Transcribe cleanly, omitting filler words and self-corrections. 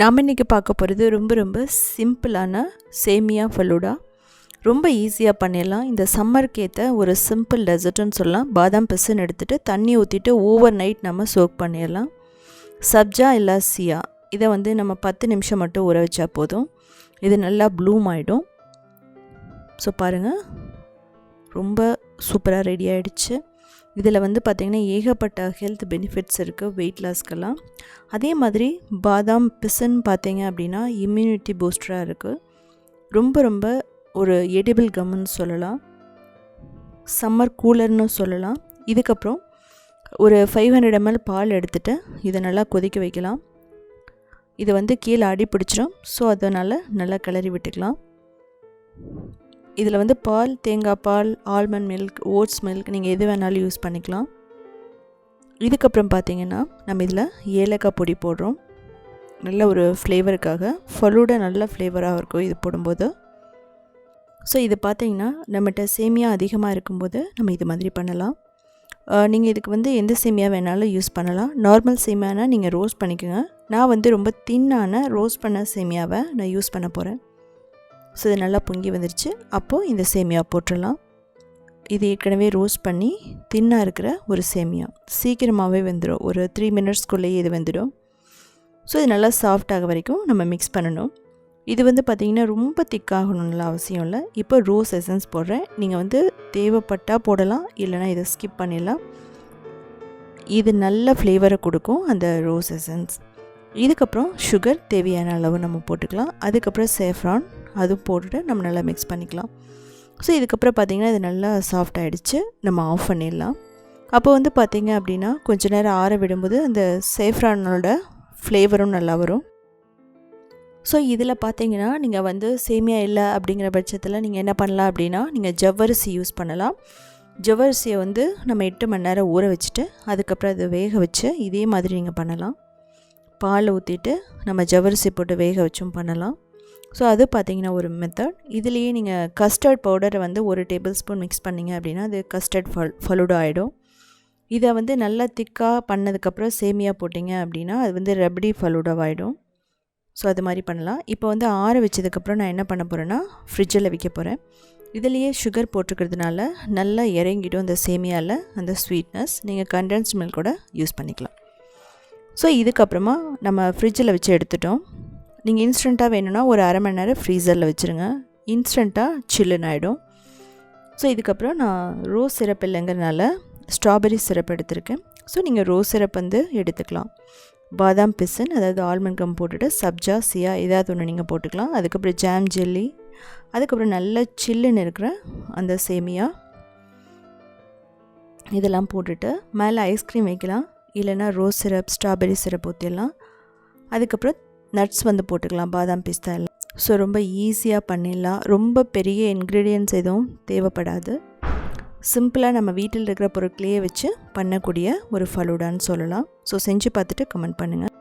நாம் இன்றைக்கி பார்க்க போகிறது ரொம்ப சிம்பிளான சேமியா ஃபலூடா. ரொம்ப ஈஸியாக பண்ணிடலாம். இந்த சம்மருக்கு ஏற்ற ஒரு சிம்பிள் டெசர்ட்னு சொல்லலாம். பாதாம் பிசின் எடுத்துகிட்டு தண்ணி ஊற்றிட்டு ஓவர் நைட் நம்ம சோக் பண்ணிடலாம். சப்ஜா இல்லை சியா இதை நம்ம 10 நிமிஷம் மட்டும் ஊற வச்சா போதும். இது நல்லா ப்ளூம் ஆகிடும். ஸோ பாருங்கள், ரொம்ப சூப்பராக ரெடி ஆகிடுச்சு. இதில் பார்த்திங்கன்னா ஏகப்பட்ட ஹெல்த் பெனிஃபிட்ஸ் இருக்குது வெயிட் லாஸ்க்கெல்லாம். அதே மாதிரி பாதாம் பிசின் பார்த்திங்க அப்படின்னா இம்யூனிட்டி பூஸ்டராக இருக்குது. ரொம்ப ஒரு எடிபிள் கம்முன்னு சொல்லலாம், சம்மர் கூலர்னு சொல்லலாம். இதுக்கப்புறம் ஒரு 500 ml பால் எடுத்துகிட்டு இதை நல்லா கொதிக்க வைக்கலாம். இது கீழே அடி பிடிச்சிடும். ஸோ அதனால் நல்லா கிளறி விட்டுக்கலாம். இதில் பால், தேங்காய் பால், ஆல்மண்ட் மில்க், ஓட்ஸ் மில்க் நீங்கள் எது வேணாலும் யூஸ் பண்ணிக்கலாம். இதுக்கப்புறம் பார்த்திங்கன்னா நம்ம இதில் ஏலக்காய் பொடி போடுறோம். நல்ல ஒரு ஃப்ளேவருக்காக, ஃபலூடா நல்ல ஃப்ளேவராக இருக்கும் இது போடும்போது. ஸோ இது பார்த்திங்கன்னா நம்மகிட்ட சேமியா அதிகமாக இருக்கும்போது நம்ம இது மாதிரி பண்ணலாம். நீங்கள் இதுக்கு எந்த சேமியா வேணாலும் யூஸ் பண்ணலாம். நார்மல் சேமியானா நீங்கள் ரோஸ்ட் பண்ணிக்கோங்க. நான் ரொம்ப தின்னான ரோஸ்ட் பண்ண சேமியாவை நான் யூஸ் பண்ண போகிறேன். ஸோ இது நல்லா பொங்கி வந்துருச்சு. அப்போது இந்த சேமியா போட்டுடலாம். இது ஏற்கனவே ரோஸ்ட் பண்ணி தின்னாக இருக்கிற ஒரு சேமியா, சீக்கிரமாகவே வெந்துடும். ஒரு 3 மினிட்ஸ்க்குள்ளேயே இது வெந்துடும். ஸோ இது நல்லா சாஃப்டாக வரைக்கும் நம்ம மிக்ஸ் பண்ணணும். இது பார்த்திங்கன்னா ரொம்ப திக்காகணும்னு அவசியம் இல்லை. இப்போ ரோஸ் எசன்ஸ் போடுறேன். நீங்கள் தேவைப்பட்டால் போடலாம், இல்லைனா இதை ஸ்கிப் பண்ணிடலாம். இது நல்ல ஃப்ளேவரை கொடுக்கும் அந்த ரோஸ் எசன்ஸ். இதுக்கப்புறம் சுகர் தேவையான அளவு நம்ம போட்டுக்கலாம். அதுக்கப்புறம் சேஃப்ரான் அதுவும் போட்டுட்டு நம்ம நல்லா மிக்ஸ் பண்ணிக்கலாம். ஸோ இதுக்கப்புறம் பார்த்திங்கன்னா இது நல்லா சாஃப்ட் ஆகிடுச்சு. நம்ம ஆஃப் பண்ணிடலாம். அப்போ பார்த்திங்க அப்படின்னா கொஞ்சம் நேரம் ஆற விடும்போது அந்த சேஃப்ரானோட ஃப்ளேவரும் நல்லா வரும். ஸோ இதில் பார்த்திங்கன்னா நீங்கள் சேமியா இல்லை அப்படிங்கிற பட்சத்தில் நீங்கள் என்ன பண்ணலாம் அப்படின்னா நீங்கள் ஜவ்வரிசி யூஸ் பண்ணலாம். ஜவ்வரிசியை நம்ம 8 மணி நேரம் ஊற வச்சுட்டு அதுக்கப்புறம் அதை வேக வச்சு இதே மாதிரி நீங்கள் பண்ணலாம். பால் ஊற்றிட்டு நம்ம ஜவ்வரிசி போட்டு வேக வச்சும் பண்ணலாம். ஸோ அது பார்த்திங்கன்னா ஒரு மெத்தட். இதுலேயே நீங்கள் கஸ்டர்ட் பவுடரை 1 டேபிள் ஸ்பூன் மிக்ஸ் பண்ணிங்க அப்படின்னா அது கஸ்டர்ட் ஃபலூடா ஆகிடும். இதை நல்லா திக்காக பண்ணதுக்கப்புறம் சேமியா போட்டிங்க அப்படின்னா அது ரபடி ஃபலூடாவாகிடும். ஸோ அது மாதிரி பண்ணலாம். இப்போ ஆற வச்சதுக்கப்புறம் நான் என்ன பண்ண போகிறேன்னா ஃப்ரிட்ஜில் வைக்க போகிறேன். இதுலேயே சுகர் போட்டுக்கிறதுனால நல்லா இறங்கிடும் அந்த சேமியாவில் அந்த ஸ்வீட்னஸ். நீங்கள் கண்டென்ஸ்ட் மில்க் கூட யூஸ் பண்ணிக்கலாம். ஸோ இதுக்கப்புறமா நம்ம ஃப்ரிட்ஜில் வச்சு எடுத்துட்டோம். நீங்கள் இன்ஸ்டண்ட்டாக வேணும்னா ஒரு அரை மணி நேரம் ஃப்ரீசரில் வச்சுருங்க. இன்ஸ்டண்ட்டாக சில்லுன்னு ஆகிடும். ஸோ இதுக்கப்புறம் நான் ரோஸ் சிரப் இல்லைங்கிறனால ஸ்ட்ராபெரி சிரப் எடுத்திருக்கேன். ஸோ நீங்கள் ரோஸ் சிரப் எடுத்துக்கலாம். பாதாம் பிசின் அதாவது ஆல்மண்ட் கம் போட்டுட்டு சப்ஜா, சியா ஏதாவது ஒன்று நீங்கள் போட்டுக்கலாம். அதுக்கப்புறம் ஜாம் ஜெல்லி, அதுக்கப்புறம் நல்ல சில்லுன்னு இருக்கிற அந்த சேமியா இதெல்லாம் போட்டுட்டு மேலே ஐஸ்கிரீம் வைக்கலாம், இல்லைனா ரோஸ் சிரப், ஸ்ட்ராபெரி சிரப் ஊற்றிடலாம். அதுக்கப்புறம் நட்ஸ் போட்டுக்கலாம், பாதாம் பிஸ்தா எல்லாம். ஸோ ரொம்ப ஈஸியாக பண்ணிடலாம். ரொம்ப பெரிய இன்க்ரீடியன்ட்ஸ் எதுவும் தேவைப்படாது. சிம்பிளாக நம்ம வீட்டில் இருக்கிற பொருட்களையே வச்சு பண்ணக்கூடிய ஒரு ஃபலூடான்னு சொல்லலாம். ஸோ செஞ்சு பார்த்துட்டு கமெண்ட் பண்ணுங்கள்.